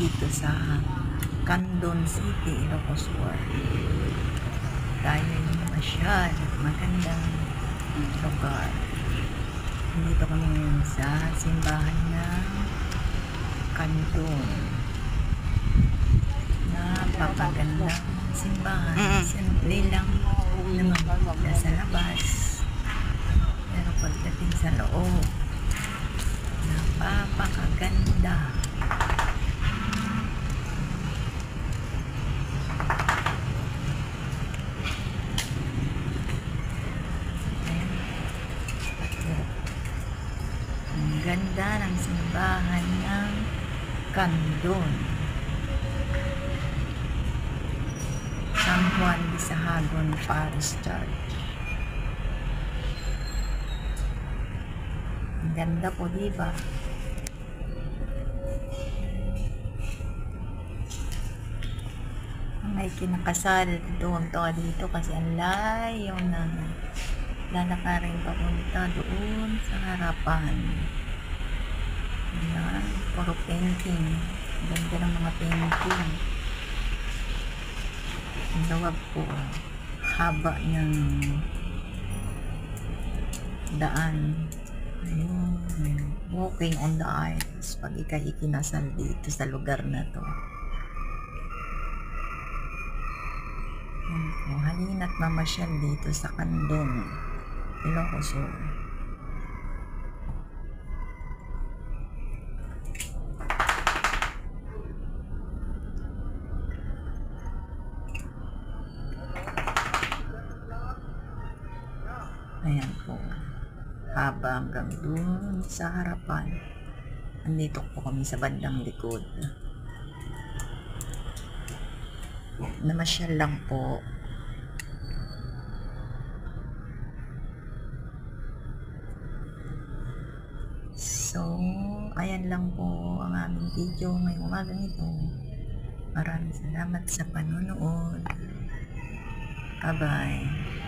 dito sa Candon City, Ilocos Sur. Tayo yung masyal, magandang lugar. Dito kami ngayon sa simbahan ng Candon. Napakagandang simbahan. Simple lang naman sa labas. Pero pagdating sa loob, napakaganda. Ang ganda ng simbahan ng Candon. San Juan de Sahagun Parish Church. Ang ganda po, diba? May kinakasal doon to dito kasi ang layo na lalakarin papunta doon sa harapan. Ayan, puro painting. Ganda ng mga painting. Ang lawag po, haba ng daan. Ayun, walking on the ice pag ikay ikinasal dito sa lugar na to. Halina't mamasyal dito sa Candon, Ilocos Sur. Ayan po, haba hanggang dun sa harapan. Andito po kami sa bandang likod. Namasyal lang po. So, ayan lang po ang aming video ngayong umagang ito. Maraming salamat sa panonood. Bye-bye.